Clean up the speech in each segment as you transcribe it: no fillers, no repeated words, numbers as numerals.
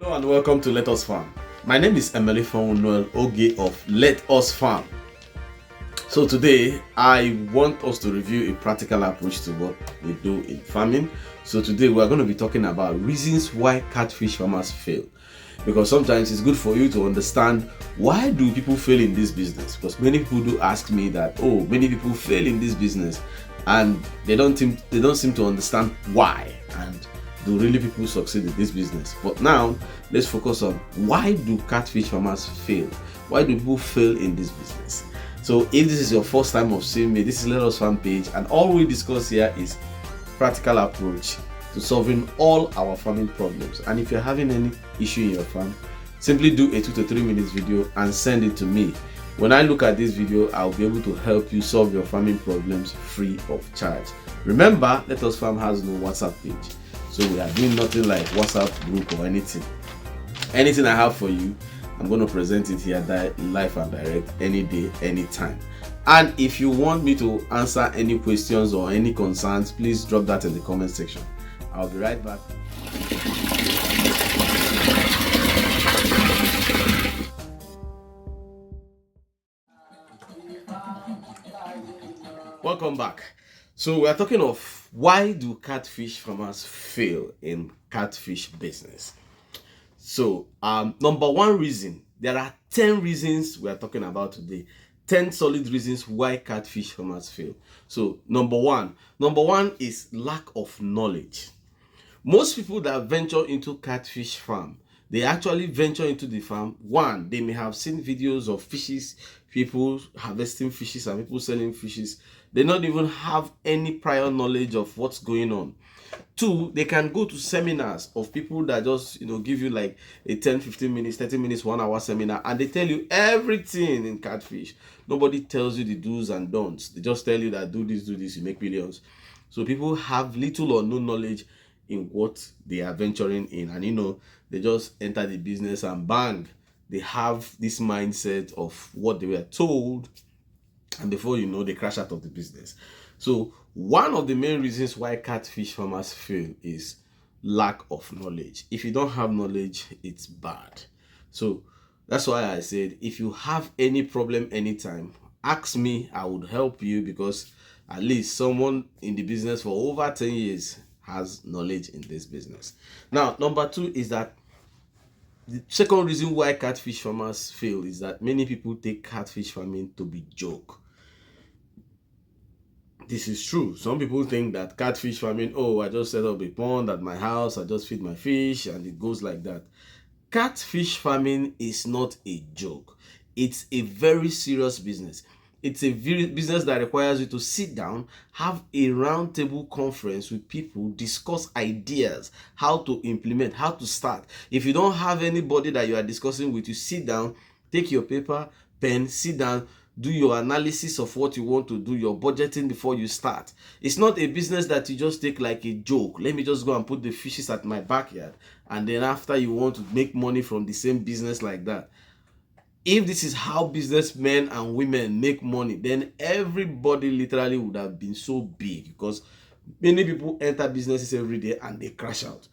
Hello and welcome to Let Us Farm. My name is Emily Noel Oge of Let Us Farm. So today I want us to review a practical approach to what we do in farming. So today we are going to be talking about reasons why catfish farmers fail. Because sometimes it's good for you to understand why do people fail in this business. Because many people do ask me that, oh, many people fail in this business and they don't seem to understand why. And do really people succeed in this business? But now let's focus on why do catfish farmers fail? Why do people fail in this business? So if this is your first time of seeing me, this is Let Us Farm page, and all we discuss here is practical approach to solving all our farming problems. And if you're having any issue in your farm, simply do a 2 to 3 minutes video and send it to me. When I look at this video, I'll be able to help you solve your farming problems free of charge. Remember, Let Us Farm has no WhatsApp page. So we are doing nothing like WhatsApp group or anything. Anything I have for you, I'm going to present it here live and direct any day, anytime. And if you want me to answer any questions or any concerns, please drop that in the comment section. I'll be right back. Welcome back. So we are talking of why do catfish farmers fail in catfish business. So number one reason, there are 10 reasons we are talking about today. 10 solid reasons why catfish farmers fail. So number one is lack of knowledge. Most people that venture into catfish farm, they actually venture into the farm. One, they may have seen videos of fishes, people harvesting fishes and people selling fishes. They don't even have any prior knowledge of what's going on. Two, they can go to seminars of people that just give you like a 10, 15 minutes, 30 minutes, 1 hour seminar, and they tell you everything in catfish. Nobody tells you the do's and don'ts. They just tell you that do this, you make millions. So people have little or no knowledge in what they are venturing in, and they just enter the business and bang, they have this mindset of what they were told, and before you know, they crash out of the business. So one of the main reasons why catfish farmers fail is lack of knowledge. If you don't have knowledge, it's bad. So that's why I said, if you have any problem anytime, ask me. I would help you, because at least someone in the business for over 10 years has knowledge in this business. Now, number two is that the second reason why catfish farmers fail is that many people take catfish farming to be joke. This is true. Some people think that catfish farming, oh, I just set up a pond at my house, I just feed my fish, and it goes like that. Catfish farming is not a joke. It's a very serious business. It's a business that requires you to sit down, have a round table conference with people, discuss ideas, how to implement, how to start. If you don't have anybody that you are discussing with, you sit down, take your paper, pen, sit down, do your analysis of what you want to do, your budgeting before you start. It's not a business that you just take like a joke. Let me just go and put the fishes at my backyard, and then after you want to make money from the same business like that. If this is how businessmen and women make money, then everybody literally would have been so big, because many people enter businesses every day and they crash out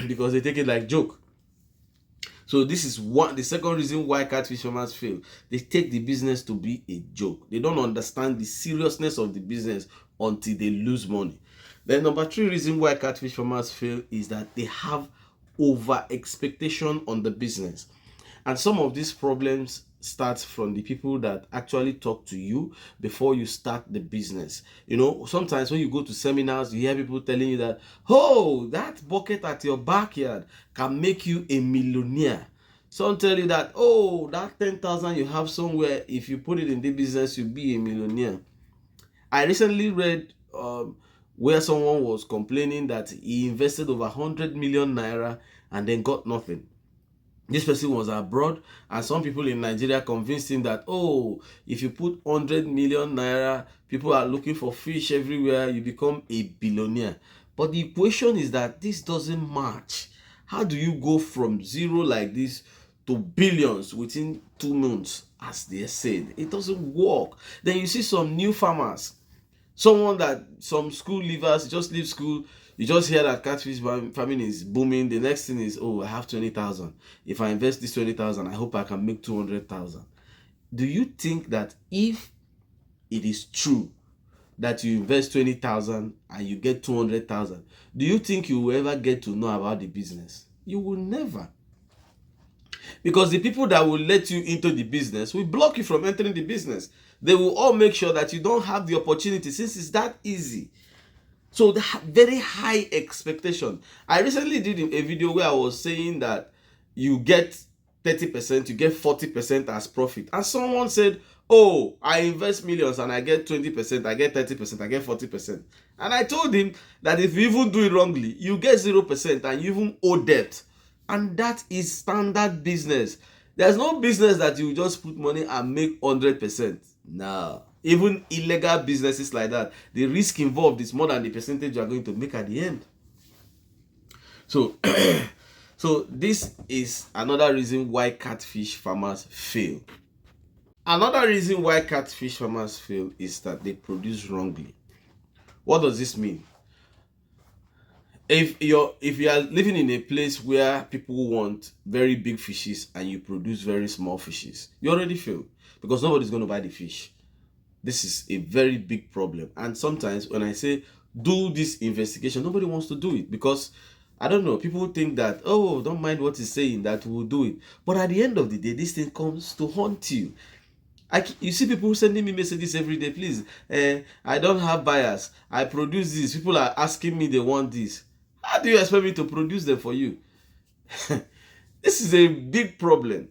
because they take it like joke. So this is the second reason why catfish farmers fail. They take the business to be a joke. They don't understand the seriousness of the business until they lose money. Then number three reason why catfish farmers fail is that they have over expectation on the business. And some of these problems start from the people that actually talk to you before you start the business. Sometimes when you go to seminars, you hear people telling you that, oh, that bucket at your backyard can make you a millionaire. Some tell you that, oh, that 10,000 you have somewhere, if you put it in the business, you'll be a millionaire. I recently read where someone was complaining that he invested over 100 million naira and then got nothing. This person was abroad, and some people in Nigeria convinced him that, oh, if you put 100 million naira, people are looking for fish everywhere, you become a billionaire. But the equation is that this doesn't match. How do you go from zero like this to billions within 2 months, as they said? It doesn't work. Then you see some new farmers. Someone that some school leavers just leave school, you just hear that catfish farming is booming. The next thing is, oh, I have 20,000. If I invest this 20,000, I hope I can make 200,000. Do you think that if it is true that you invest 20,000 and you get 200,000, do you think you will ever get to know about the business? You will never. Because the people that will let you into the business will block you from entering the business. They will all make sure that you don't have the opportunity, since it's that easy. So the very high expectation. I recently did a video where I was saying that you get 30%, you get 40% as profit. And someone said, oh, I invest millions and I get 20%, I get 30%, I get 40%. And I told him that if you even do it wrongly, you get 0% and you even owe debt. And that is standard business. There's no business that you just put money and make 100%. No. Even illegal businesses like that, the risk involved is more than the percentage you are going to make at the end. So, so this is another reason why catfish farmers fail. Another reason why catfish farmers fail is that they produce wrongly. What does this mean? If you are living in a place where people want very big fishes and you produce very small fishes, you already fail, because nobody's going to buy the fish. This is a very big problem. And sometimes when I say do this investigation, nobody wants to do it, because I don't know, people think that, oh, don't mind what he's saying, that we'll do it. But at the end of the day, this thing comes to haunt you. You see people sending me messages every day, please, I don't have buyers, I produce this, people are asking me they want this. How do you expect me to produce them for you? This is a big problem.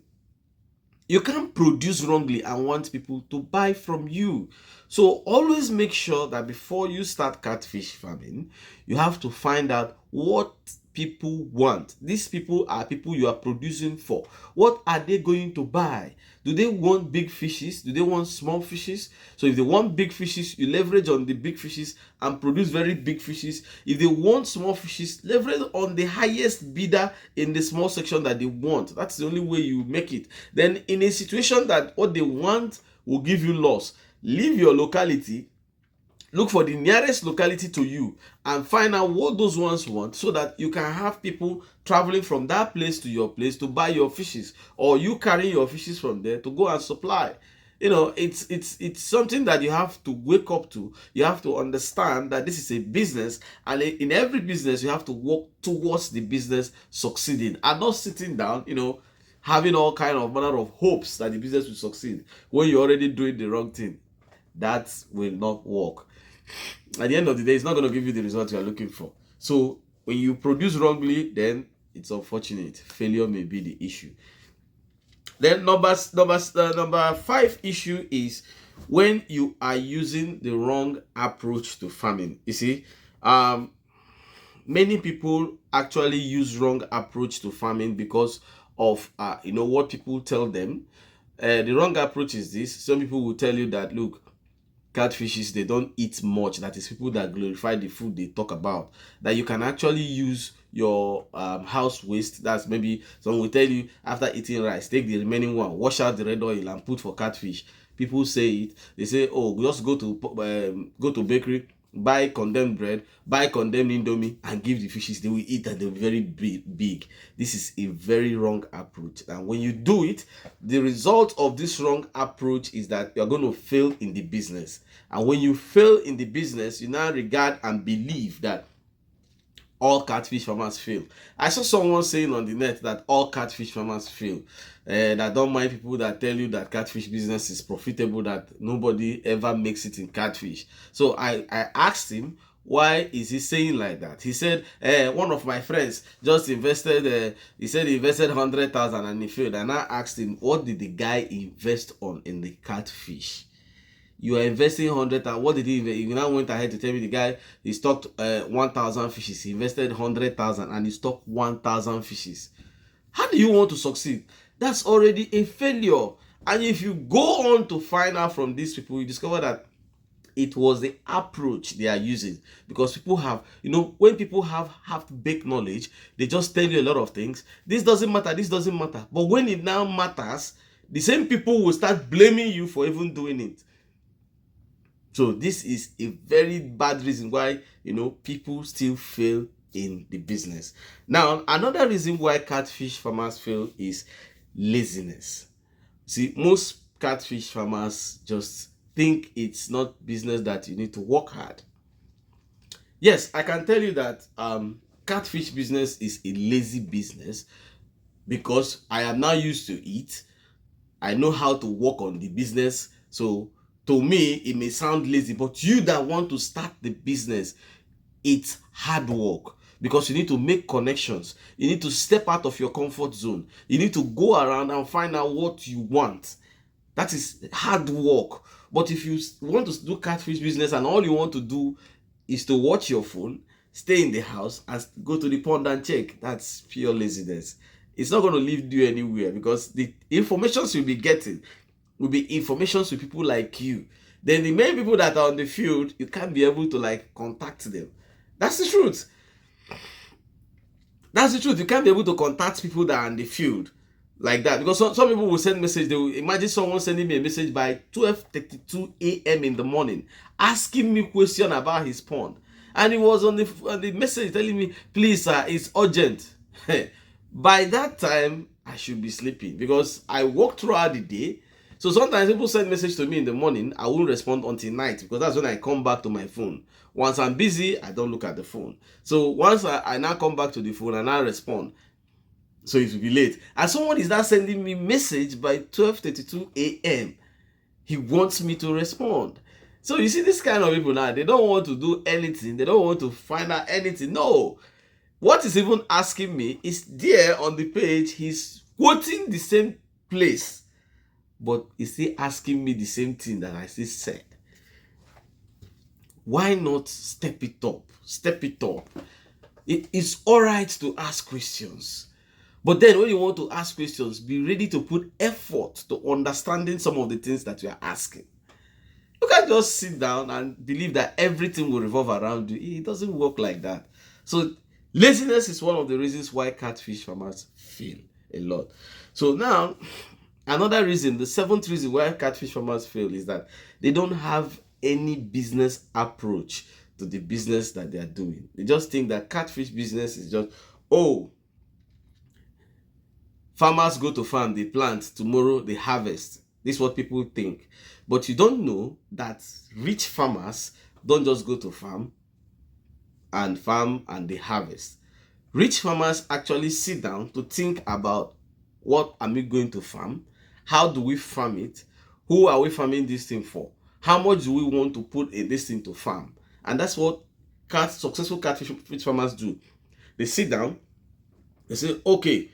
You can't produce wrongly and want people to buy from you. So always make sure that before you start catfish farming, you have to find out what people want. These people are people you are producing for. What are they going to buy? Do they want big fishes? Do they want small fishes? So if they want big fishes, you leverage on the big fishes and produce very big fishes. If they want small fishes, leverage on the highest bidder in the small section that they want. That's the only way you make it. Then in a situation that what they want will give you loss, leave your locality, look for the nearest locality to you and find out what those ones want, so that you can have people traveling from that place to your place to buy your fishes, or you carry your fishes from there to go and supply. You know, it's something that you have to wake up to. You have to understand that this is a business, and in every business you have to work towards the business succeeding, and not sitting down, you know, having all kind of manner of hopes that the business will succeed when you're already doing the wrong thing. That will not work. At the end of the day, it's not going to give you the result you are looking for. So when you produce wrongly, then it's unfortunate. Failure may be the issue. Then number 5 issue is when you are using the wrong approach to farming. You see, many people actually use wrong approach to farming because of what people tell them. The wrong approach is this. Some people will tell you that, look, catfishes, they don't eat much. That is people that glorify the food they talk about. That you can actually use your house waste. That's maybe someone will tell you, after eating rice, take the remaining one, wash out the red oil and put for catfish. People say it. They say, oh, just go to bakery, buy condemned bread, buy condemned indomie, and give the fishes. They will eat and they'll be very big. This is a very wrong approach. And when you do it, the result of this wrong approach is that you're going to fail in the business. And when you fail in the business, you now regard and believe that all catfish farmers fail. I saw someone saying on the net that all catfish farmers fail. And I don't mind people that tell you that catfish business is profitable, that nobody ever makes it in catfish. So I asked him, why is he saying like that? He said, one of my friends just invested, he said he invested 100,000 and he failed. And I asked him, what did the guy invest on in the catfish? You are investing 100,000. What did he invest? You now went ahead to tell me the guy, he stocked 1,000 fishes. He invested 100,000 and he stocked 1,000 fishes. How do you want to succeed? That's already a failure. And if you go on to find out from these people, you discover that it was the approach they are using. Because people have, when people have half-baked knowledge, they just tell you a lot of things. This doesn't matter, this doesn't matter. But when it now matters, the same people will start blaming you for even doing it. So this is a very bad reason why, people still fail in the business. Now, another reason why catfish farmers fail is laziness. See, most catfish farmers just think it's not business that you need to work hard. Yes, I can tell you that catfish business is a lazy business because I am now used to it. I know how to work on the business. So to me, it may sound lazy, but you that want to start the business, it's hard work because you need to make connections. You need to step out of your comfort zone. You need to go around and find out what you want. That is hard work. But if you want to do catfish business and all you want to do is to watch your phone, stay in the house, and go to the pond and check, that's pure laziness. It's not going to lead you anywhere because the information you'll be getting will be information to people like you. Then the main people that are on the field, you can't be able to contact them. That's the truth. That's the truth. You can't be able to contact people that are in the field like that because some people will send message. They will imagine someone sending me a message by 12:32 a.m. in the morning asking me question about his pond, and he was on the message telling me, please sir, it's urgent. By that time I should be sleeping because I work throughout the day. So sometimes people send message to me in the morning, I won't respond until night because that's when I come back to my phone. Once I'm busy, I don't look at the phone. So once I now come back to the phone and I respond, so it will be late. And someone is now sending me message by 12:32 a.m. He wants me to respond. So you see this kind of people now, they don't want to do anything. They don't want to find out anything. No. What he's even asking me is there on the page. He's quoting the same place, but he's still asking me the same thing that I still said. Why not step it up? Step it up. It is all right to ask questions. But then when you want to ask questions, be ready to put effort to understanding some of the things that you are asking. You can't just sit down and believe that everything will revolve around you. It doesn't work like that. So laziness is one of the reasons why catfish farmers fail a lot. So now, another reason, the seventh reason why catfish farmers fail is that they don't have any business approach to the business that they are doing. They just think that catfish business is just, farmers go to farm, they plant, tomorrow they harvest. This is what people think. But you don't know that rich farmers don't just go to farm and they harvest. Rich farmers actually sit down to think about, what am I going to farm? How do we farm it? Who are we farming this thing for? How much do we want to put in this thing to farm? And that's what successful catfish farmers do. They sit down, they say, okay,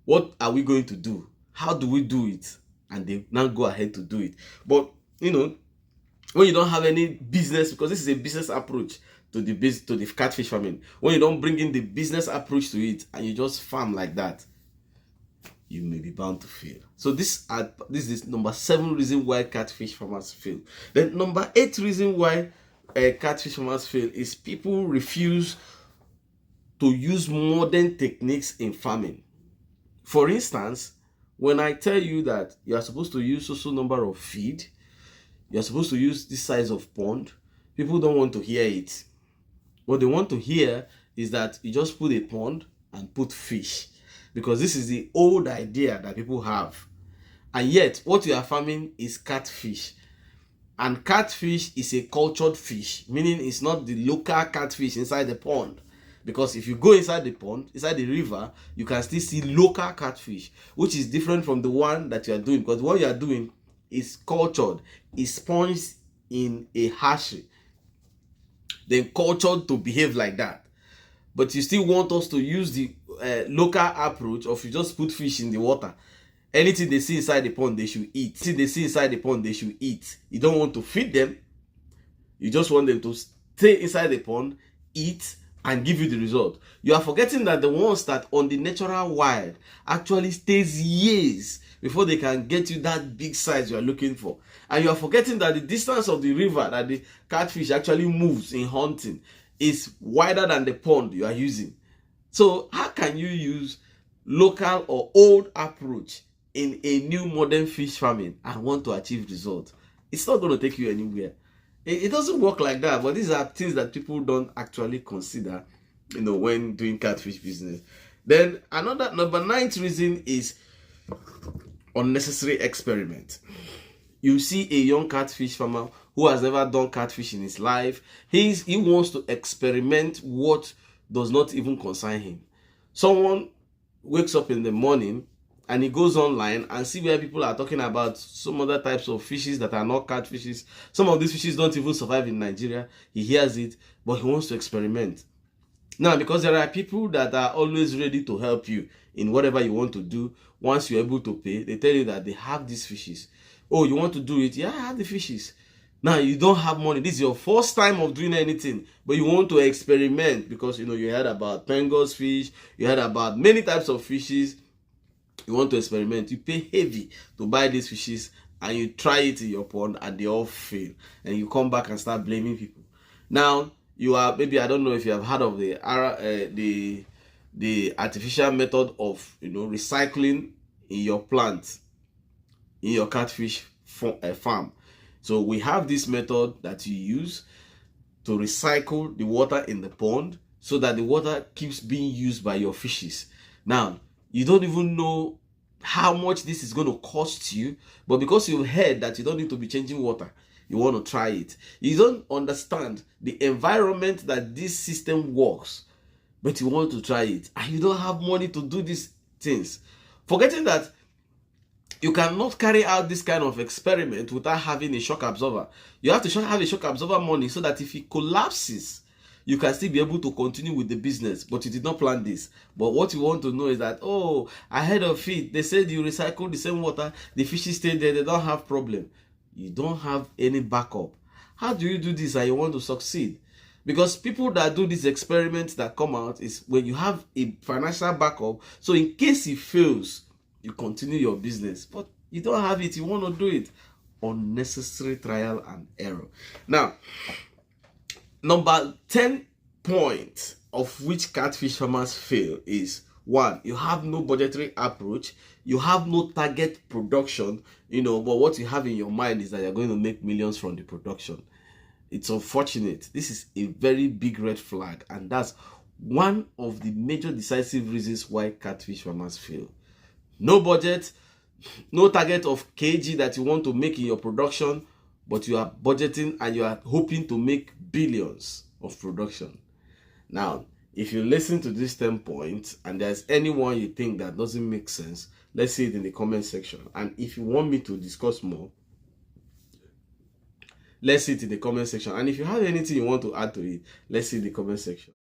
what are we going to do? How do we do it? And they now go ahead to do it. But when you don't have any business, because this is a business approach to the catfish farming, when you don't bring in the business approach to it and you just farm like that, you may be bound to fail. So this is number 7 reason why catfish farmers fail. Then number 8 reason why catfish farmers fail is people refuse to use modern techniques in farming. For instance, when I tell you that you are supposed to use so number of feed, you are supposed to use this size of pond, people don't want to hear it. What they want to hear is that you just put a pond and put fish, because this is the old idea that people have. And yet, what you are farming is catfish. And catfish is a cultured fish, meaning it's not the local catfish inside the pond. Because if you go inside the pond, inside the river, you can still see local catfish, which is different from the one that you are doing. Because what you are doing is cultured, is sponged in a hatchery, then cultured to behave like that. But you still want us to use the local approach of you just put fish in the water. Anything they see inside the pond, they should eat. See, they see inside the pond, they should eat. You don't want to feed them. You just want them to stay inside the pond, eat, and give you the result. You are forgetting that the ones that on the natural wild actually stays years before they can get you that big size you are looking for. And you are forgetting that the distance of the river that the catfish actually moves in hunting is wider than the pond you are using. So how can you use local or old approach in a new modern fish farming and want to achieve results? It's not going to take you anywhere. It doesn't work like that. But these are things that people don't actually consider, when doing catfish business. Then another number ninth reason is unnecessary experiment. You see a young catfish farmer who has never done catfish in his life. He wants to experiment what does not even concern him. Someone wakes up in the morning and he goes online and see where people are talking about some other types of fishes that are not catfishes. Some of these fishes don't even survive in Nigeria. He hears it, but he wants to experiment. Now, because there are people that are always ready to help you in whatever you want to do, once you're able to pay, they tell you that they have these fishes. Oh, you want to do it? Yeah, I have the fishes. Now, you don't have money. This is your first time of doing anything, but you want to experiment because, you heard about Pangos fish, you heard about many types of fishes. You want to experiment. You pay heavy to buy these fishes and you try it in your pond and they all fail. And you come back and start blaming people. Now, you are, maybe, I don't know if you have heard of the artificial method of recycling in your plant, in your catfish farm. So we have this method that you use to recycle the water in the pond so that the water keeps being used by your fishes. Now, you don't even know how much this is going to cost you, but because you've heard that you don't need to be changing water, you want to try it. You don't understand the environment that this system works, but you want to try it, and you don't have money to do these things. Forgetting that you cannot carry out this kind of experiment without having a shock absorber. You have to have a shock absorber money so that if it collapses, you can still be able to continue with the business, but you did not plan this. But what you want to know is that, oh, ahead of it, they said you recycle the same water, the fishes stay there, they don't have problem. You don't have any backup. How do you do this and you want to succeed? Because people that do these experiments that come out is when you have a financial backup, so in case it fails, you continue your business. But you don't have it, you want to do it. Unnecessary trial and error. Now, number 10 point of which catfish farmers fail is, 1, you have no budgetary approach, you have no target production, but what you have in your mind is that you're going to make millions from the production. It's unfortunate. This is a very big red flag, and that's one of the major decisive reasons why catfish farmers fail. No budget, no target of kg that you want to make in your production, but you are budgeting and you are hoping to make billions of production. Now, if you listen to these 10 points and there's anyone you think that doesn't make sense, let's see it in the comment section. And if you want me to discuss more, let's see it in the comment section. And if you have anything you want to add to it, let's see in the comment section.